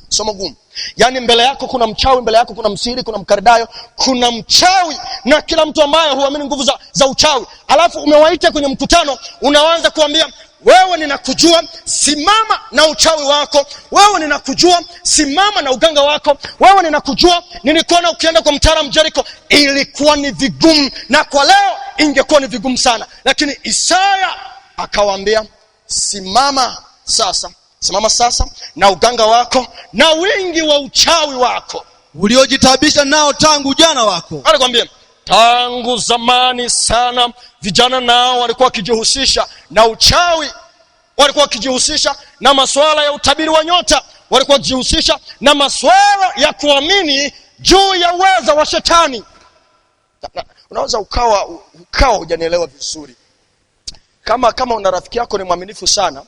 Somo gumu. Yaani mbele yako kuna mchawi, mbele yako kuna msiri, kuna mkaridayo, kuna mchawi na kila mtu ambaye huamini nguvu za uchawi. Alafu umewaita kwenye mkutano, unaanza kuambia wewe ninakujua, simama na uchawi wako. Wewe ninakujua, simama na uganga wako. Wewe ninakujua, nilikuona ukienda kwa mtaalamu Jericho. Ilikuwa ni vigumu, na kwa leo ingekuwa ni vigumu sana. Lakini Isaya akawaambia simama sasa na uganga wako na wingi wa uchawi wako uliojitabisha nao tangu jana wako. Anakuambia tangu zamani sana vijana nao walikuwa wakijihusisha na uchawi, walikuwa wakijihusisha na masuala ya utabiri wa nyota, walikuwa wakijihusisha na masuala ya kuamini juu ya uwezo wa shetani. Unaweza ukawa hujanielewa vizuri. Kama una rafiki yako ni mwaminifu sana,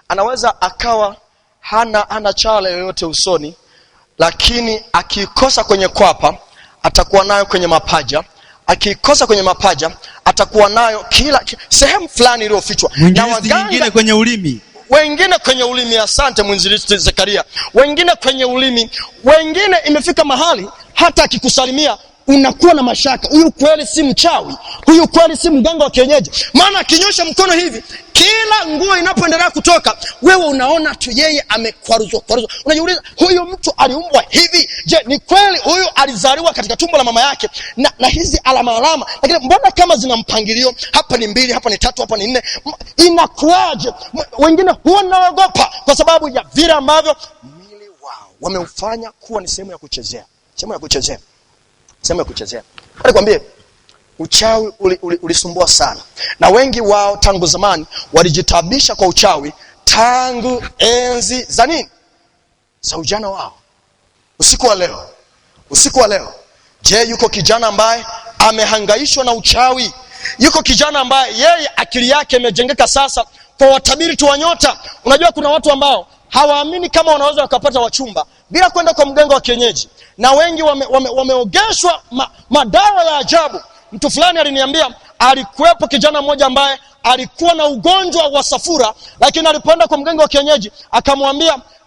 anaweza akawa hana chale yoyote usoni, lakini akikosa kwenye kwapa atakuwa nayo kwenye mapaja, akikosa kwenye mapaja atakuwa nayo kila sehemu fulani iliyofichwa. Na wengine kwenye ulimi, wengine kwenye ulimi. Asante mwinjilisti Zekaria. Wengine kwenye ulimi, wengine imefika mahali hata akikusalimia unakuwa na mashaka, huyu kweli si mchawi, huyu kweli si mganga wa kienyeji. Maana akinyosha mkono hivi, kila nguo inapoendelea kutoka, wewe unaona tu yeye amekwaruzwa. Unajiuliza, huyu mtu aliumbwa hivi? Je, ni kweli huyu alizaliwa katika tumbo la mama yake na hizi alama? Lakini mbona kama zina mpangilio, hapa ni 2, hapa ni 3, hapa ni 4, inakuaje? Wengine huwa naogopa kwa sababu ya vile ambavyo mwili wao wameufanya kuwa ni sehemu ya kuchezea. Alikwambia uchawi ulisumbua sana, na wengi wao tangu zamani walijitabisha kwa uchawi tangu enzi za nini? Za ujana wao. Usiku wa leo, je, yuko kijana ambaye amehangaishwa na uchawi? Yuko kijana ambaye yeye akili yake imejengeka sasa kwa watabiri tu wa nyota? Unajua kuna watu ambao hawaamini kama wanaweza wakapata wachumba bila kwenda kwa mganga wa kienyeji, na wengi wameogeshwa madawa ya ajabu. Mtu fulani aliniambia alikuwepo kijana mmoja ambaye alikuwa na ugonjwa wa safura, lakini alipoenda kwa mganga wa kienyeji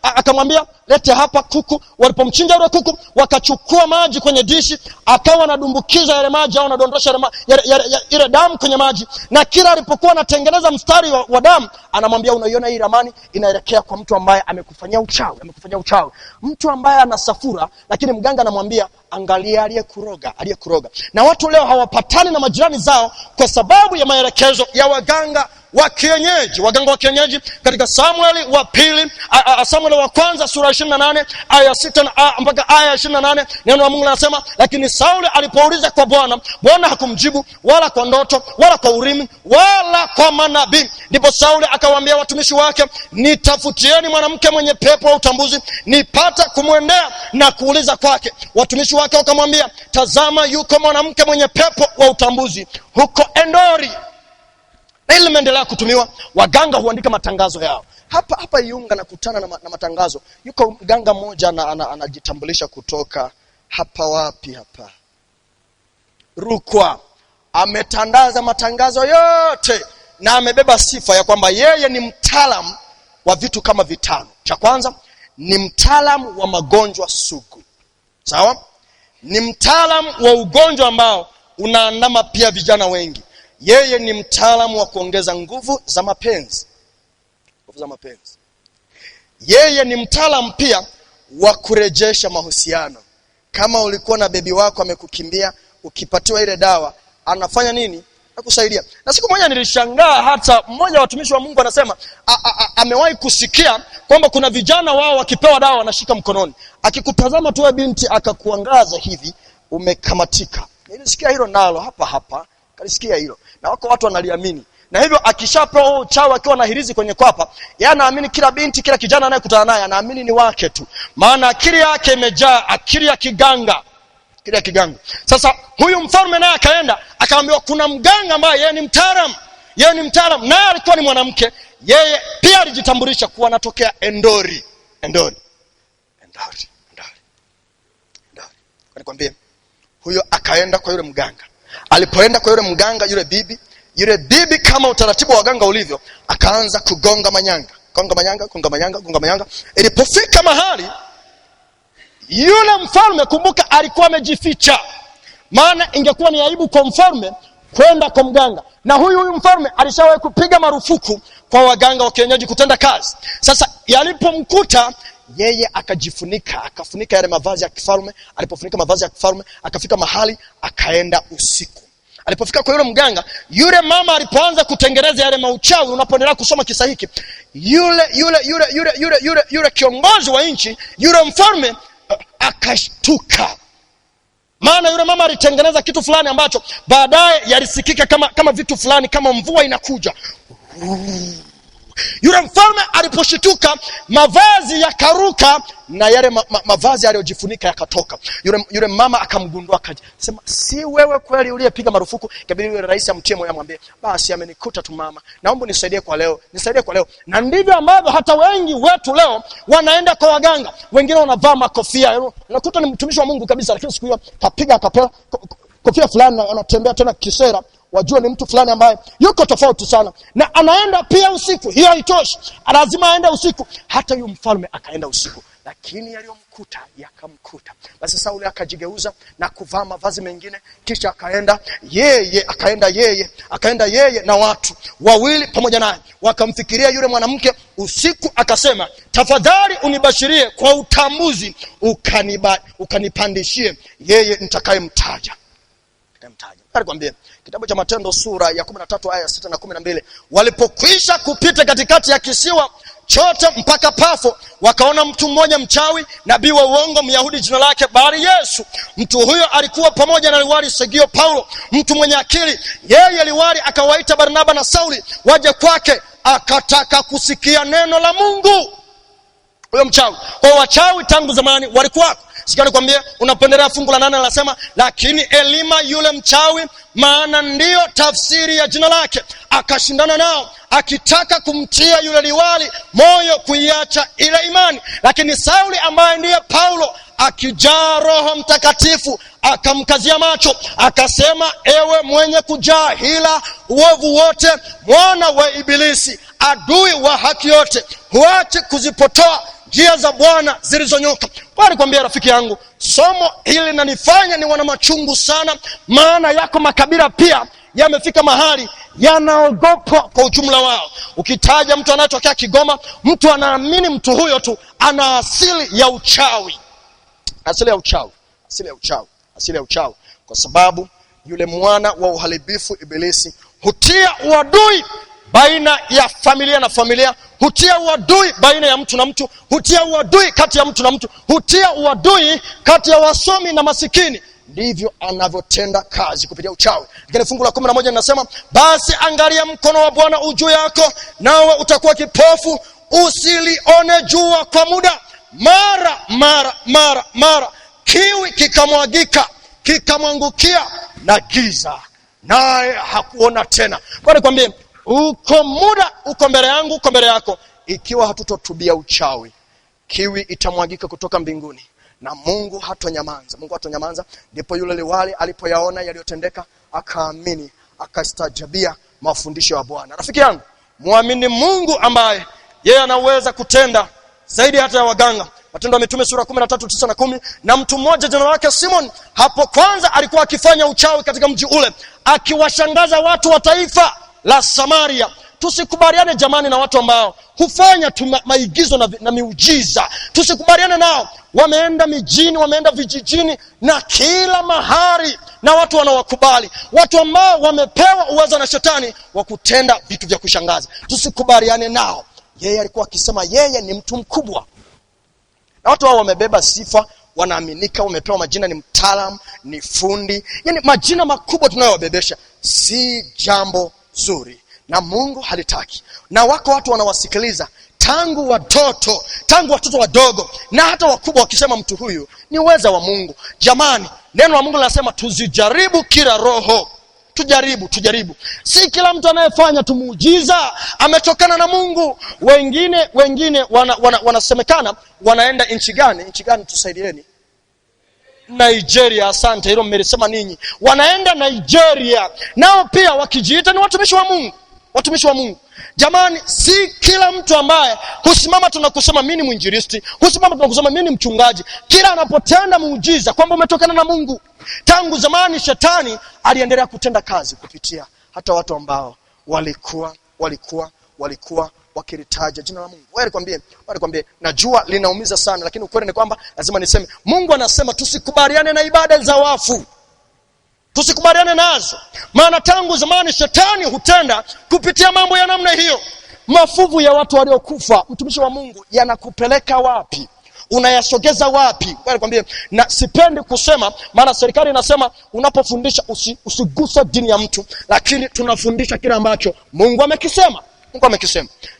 akamwambia lete hapa kuku. Walipomchinja yule kuku, wakachukua maji kwenye dishi, akawa anadumbukiza yale maji au anadondosha ile damu kwenye maji, na kila alipokuwa anatengeneza mstari wa damu anamwambia, unaiona hii ramani inaelekea kwa mtu ambaye amekufanyia uchawi, mtu ambaye ana safura. Lakini mganga anamwambia, angalia aliyekuroga. Na watu leo hawapatani na majirani zao kwa sababu ya maelekezo ya waganga wa kienyeji. Katika Samueli wa kwanza sura 28 aya 6 mpaka aya 28, neno la Mungu linasema, lakini Sauli alipouliza kwa Bwana, Bwana hakumjibu wala kwa ndoto wala kwa urimi wala kwa manabii. Ndipo Sauli akawaambia watumishi wake, nitafutieni mwanamke mwenye pepo wa utambuzi nipata kumwendea na kuuliza kwake. Watumishi wake wakamwambia, tazama yuko mwanamke mwenye pepo wa utambuzi huko Endori. Hili limeendelea kutumiwa. Waganga huandika matangazo yao. Hapa Iunga nakutana na matangazo. Yuko mganga mmoja anajitambulisha kutoka hapa wapi hapa? Rukwa. Ametandaza matangazo yote na amebeba sifa ya kwamba yeye ni mtaalamu wa vitu kama vitano. Cha kwanza ni mtaalamu wa magonjwa sugu. Sawa? Ni mtaalamu wa ugonjwa ambao unaandama pia vijana wengi. Yeye ni mtaalamu wa kuongeza nguvu za mapenzi. Nguvu za mapenzi. Yeye ni mtaalamu pia wa kurejesha mahusiano. Kama ulikuwa na bebi wako amekukimbia, ukipatiwa ile dawa, anafanya nini? Nakusaidia. Na siku moja nilishangaa, hata mmoja wa watumishi wa Mungu anasema amewahi kusikia kwamba kuna vijana wao wakipewa dawa wanashika mkononi. Akikutazama tu binti akakuangaza hivi, umekamatika. Nilisikia hilo nalo hapa. Kalisikia hilo. Na wako watu wanaliamini. Na hivyo akishapewa uchawi akiwa na hirizi kwenye kwapa, yeye anaamini kila binti, kila kijana anayekutana naye anaamini ni wake tu. Maana akili yake imejaa akili ya kiganga. Akili ya kiganga. Sasa huyu mfalme naye akaenda, akaambiwa kuna mganga ambaye yeye ni mtaalamu. Yeye ni mtaalamu, naye alikuwa ni mwanamke. Yeye pia alijitambulisha kuwa anatokea Endori. Nikwambie, huyo akaenda kwa yule mganga. Alipoenda kwa yule mganga, yule bibi kama utaratibu wa waganga ulivyo, akaanza kugonga manyanga. Gonga manyanga. Ilipofika mahali, yule mfalme, kumbuka alikuwa amejificha. Maana ingekuwa ni aibu kwa mfalme kwenda kwa mganga. Na huyu mfalme alishawahi kupiga marufuku kwa waganga wa kienyeji kutenda kazi. Sasa yalipomkuta yeye akafunika yale mavazi ya kifalme. Alipofunika mavazi ya kifalme, akafika mahali akaenda usiku. Alipofika kwa yule mganga, yule mama alipoanza kutengeneza yale mauchawi, unapoendelea kusoma kisa hiki, yule kiongozi wa nchi, yule mfalme akashtuka. Maana yule mama alitengeneza kitu fulani ambacho baadaye yalisikika kama vitu fulani, kama mvua inakuja. Yule mfalme aliposhituka, mavazi yakaruka na yale mavazi aliyojifunika yakatoka. Yule mama akamgundua, akasema, si wewe kweli uliyepiga marufuku? Kabili yule rais amtie moyo, amwambie, basi amenikuta tu mama, naomba nisaidie kwa leo. Na ndivyo ambavyo hata wengi wetu leo wanaenda kwa waganga. Wengine wanavaa makofia, unakuta ni mtumishi wa Mungu kabisa, lakini siku hiyo kapiga akapela kofia fulani, anatembea tena kisera, wajua ni mtu fulani ambaye yuko tofauti sana. Na anaenda pia usiku. Hiyo haitoshi, lazima aende usiku. Hata yule mfalme akaenda usiku, lakini yaliyomkuta yakamkuta. Basi Sauli akajigeuza na kuvaa mavazi mengine, kisha akaenda yeye na watu wawili pamoja naye. Wakamfikiria yule mwanamke usiku, akasema, tafadhali unibashirie kwa utambuzi, ukanipandishie yeye nitakayemtaja. Alikwambia kitabu cha Matendo sura ya 13 aya 6 na 12, walipokwisha kupita katikati ya kisiwa chote mpaka Pafo, wakaona mtu mmoja mchawi, nabii wa uongo, Myahudi, jina lake Bari Yesu. Mtu huyo alikuwa pamoja na liwali Sergio Paulo, mtu mwenye akili. Yeye liwali akawaita Barnaba na Sauli waje kwake, akataka kusikia neno la Mungu. Huyo mchawi, kwa wachawi tangu zamani walikuwa. Sikia nikwambie, unapendelea fungu la 8 linasema, lakini Elima yule mchawi, maana ndiyo tafsiri ya jina lake, akashindana nao akitaka kumtia yule liwali moyo kuiacha ile imani. Lakini Sauli ambaye ndiye Paulo, akijaa Roho Mtakatifu, akamkazia macho, akasema, ewe mwenye kujaa hila, uovu wote, mwana wa Ibilisi, adui wa haki yote, huache kuzipotoa njia za Bwana zilizonyoka. Bali kwambia rafiki yangu, somo hili linanifanya ni wana machungu sana. Maana yako makabila pia yamefika mahali yanaogopa kwa ujumla wao. Ukitaja mtu anayetokea Kigoma, mtu anaamini mtu huyo tu ana asili ya uchawi. Asili ya uchawi. Kwa sababu yule mwana wa uharibifu Ibilisi hutia uadui baina ya familia na familia, hutia uadui baina ya mtu na mtu, hutia uadui kati ya mtu na mtu, hutia uadui kati ya wasomi na masikini. Ndivyo anavyotenda kazi kupitia uchawi. Lakini fungu la 11 linasema, basi angalia mkono wa Bwana ujuu yako, nawe utakuwa kipofu, usilione jua kwa muda. Mara kiwi kikamwagika, kikamwangukia na giza, naye hakuona tena. Kwa nikwambie, Uko muda, uko mbele yangu, uko mbele yako. Ikiwa hatutotubia uchawi, kiwi itamwagika kutoka mbinguni na Mungu hatonyamaza. Mungu hatonyamaza. Ndipo yule liwali alipoyaona yaliyotendeka akaamini, akastajabia mafundisho ya Bwana. Rafiki yangu, muamini Mungu ambaye yeye anaweza kutenda zaidi hata ya waganga. Matendo ya Mitume sura 13:9 na 10. Na mtu mmoja jina lake Simon, hapo kwanza alikuwa akifanya uchawi katika mji ule, akiwashangaza watu wa taifa la Samaria. Tusikubaliane jamani na watu ambao hufanya maigizo na miujiza. Tusikubaliane nao. Wameenda mijini, wameenda vijijini na kila mahali, na watu wanawakubali. Watu ambao wamepewa uwezo na shetani wa kutenda vitu vya kushangaza. Tusikubaliane nao. Yeye alikuwa akisema yeye ni mtu mkubwa. Na watu hao wamebeba sifa, wanaaminika, wamepewa majina, ni mtaalamu, ni fundi. Yaani majina makubwa tunayowabebesha si jambo zuri, na Mungu halitaki. Na wako watu wanawasikiliza tangu watoto wadogo na hata wakubwa, wakisema mtu huyu ni uweza wa Mungu. Jamani, neno la Mungu linasema tuzijaribu kila roho. Tujaribu. Si kila mtu anayefanya muujiza ametokana na Mungu. Wengine wanasemekana wanaenda nchi gani tusaidieni? Nigeria. Asante, hilo mmelisema ninyi. Wanaenda Nigeria, nao pia wakijiita ni watumishi wa Mungu. Jamani, si kila mtu ambaye husimama tunakusema mimi ni mwinjilisti, husimama tunakusema mimi ni mchungaji, kila anapotenda muujiza kwamba umetokana na Mungu. Tangu zamani shetani aliendelea kutenda kazi kupitia hata watu ambao walikuwa wakilitaja jina la Mungu. Wewe nikwambie, najua linaumiza sana, lakini ukweli ni kwamba lazima niseme. Mungu anasema tusikubaliane na ibada za wafu. Tusikubaliane nazo. Maana tangu zamani shetani hutenda kupitia mambo ya namna hiyo. Mafuvu ya watu waliokufa, mtumishi wa Mungu, yanakupeleka wapi? Unayasogeza wapi? Wewe nikwambie, na sipendi kusema, maana serikali inasema unapofundisha usiguse dini ya mtu, lakini tunafundisha kile ambacho Mungu amekisema.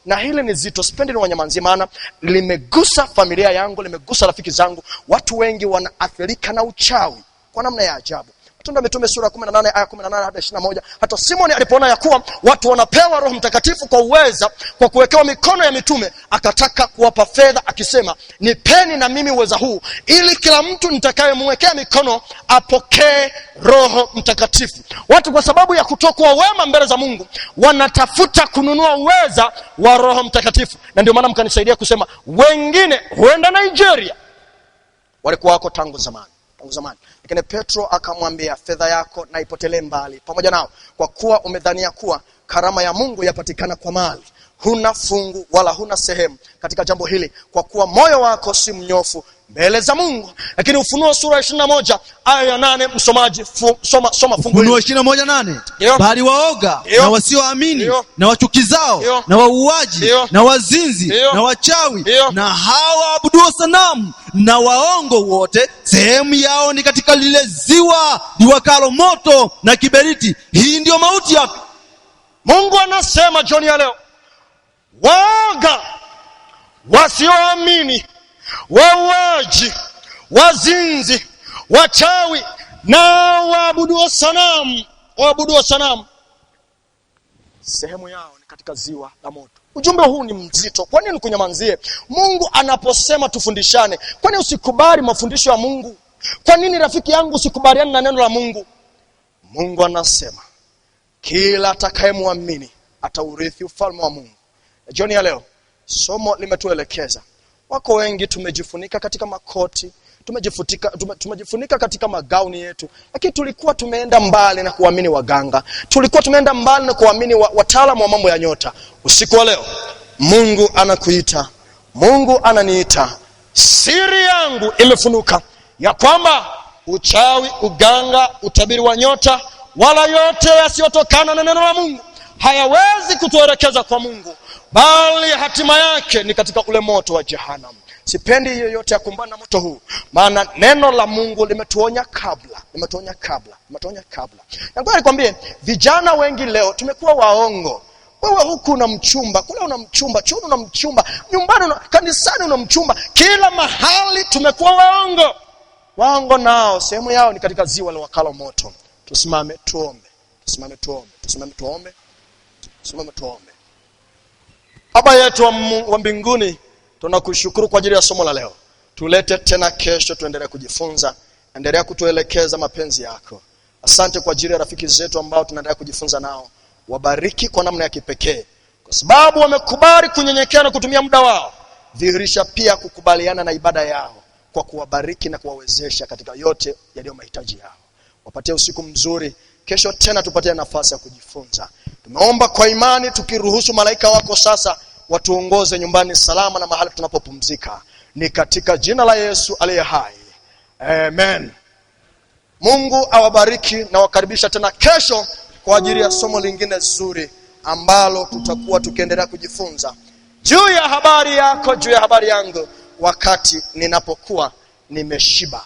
Na hili ni zito, sipendi ni wanyamazie, maana limegusa familia yangu, limegusa rafiki zangu. Watu wengi wanaathirika na uchawi kwa namna ya ajabu. Matendo ya Mitume sura 18 aya 18 hadi 21. Hata Simon alipoona ya kuwa watu wanapewa Roho Mtakatifu kwa uweza, kwa kuwekewa mikono ya mitume, akataka kuwapa fedha akisema, nipeni na mimi uweza huu, ili kila mtu nitakayemwekea mikono apokee Roho Mtakatifu. Watu kwa sababu ya kutokuwa wema mbele za Mungu wanatafuta kununua uweza wa Roho Mtakatifu. Na ndio maana mkanisaidia kusema wengine huenda Nigeria, walikuwa wako tangu zamani. Lakini Petro akamwambia, fedha yako na ipotelee mbali pamoja nao, kwa kuwa umedhania kuwa karama ya Mungu yapatikana kwa mali. Huna fungu wala huna sehemu katika jambo hili, kwa kuwa moyo wako si mnyofu mbele za Mungu. Lakini Ufunuo sura 21 aya ya 8, msomaji soma fungu. Ufunuo 21:8. Bali waoga na wasioamini na wachukizao na wauaji na wazinzi na wachawi na hawa waabuduo sanamu na waongo wote, sehemu yao ni katika lile ziwa liwakalo moto na kiberiti. Hii ndio mauti yake. Mungu anasema jioni ya leo, waoga, wasioamini, wauaji, wazinzi, wachawi na waabuduo sanamu, sehemu yao ni katika ziwa la moto. Ujumbe huu ni mzito. Kwa nini kunyamazie? Mungu anaposema tufundishane, kwa nini usikubali mafundisho ya Mungu? Kwa nini rafiki yangu usikubaliane na neno la Mungu? Mungu anasema kila atakayemwamini ataurithi ufalme wa Mungu. Jioni ya leo somo limetuelekeza, wako wengi tumejifunika katika makoti, tumejifunika katika magauni yetu, lakini tulikuwa tumeenda mbali na kuamini waganga, tulikuwa tumeenda mbali na kuamini wataalamu wa mambo ya nyota. Usiku wa leo Mungu anakuita, Mungu ananiita. Siri yangu imefunuka ya kwamba uchawi, uganga, utabiri wa nyota, wala yote yasiyotokana na neno la Mungu hayawezi kutuelekeza kwa Mungu, bali hatima yake ni katika ule moto wa jehanamu. Sipendi yoyote akumbana na moto huu, maana neno la Mungu limetuonya kabla. Na ngoja nikwambie, vijana wengi leo tumekuwa waongo. Wewe huku una mchumba, kule una mchumba, chuoni una mchumba, nyumbani kanisani una mchumba, kila mahali tumekuwa waongo. Waongo nao sehemu yao ni katika ziwa la wakalo moto. Tusimame tuombe. Simama tuombe. Baba yetu wa mbinguni, tunakushukuru kwa ajili ya somo la leo. Tulete tena kesho tuendelee kujifunza. Endelea kutuelekeza mapenzi yako. Asante kwa ajili ya rafiki zetu ambao tunaendelea kujifunza nao. Wabariki kwa namna ya kipekee. Kwa sababu wamekubali kunyenyekea na kutumia muda wao. Dhihirisha pia kukubaliana na ibada yao kwa kuwabariki na kuwawezesha katika yote yaliyo mahitaji yao. Wapatie usiku mzuri. Kesho tena tupatie nafasi ya kujifunza. Tumeomba kwa imani tukiruhusu malaika wako sasa watuongoze nyumbani salama na mahali tunapopumzika. Ni katika jina la Yesu aliye hai. Amen. Mungu awabariki na wakaribisha tena kesho kwa ajili ya somo lingine zuri ambalo tutakuwa tukiendelea kujifunza juu ya habari yako, juu ya habari yangu, wakati ninapokuwa nimeshiba.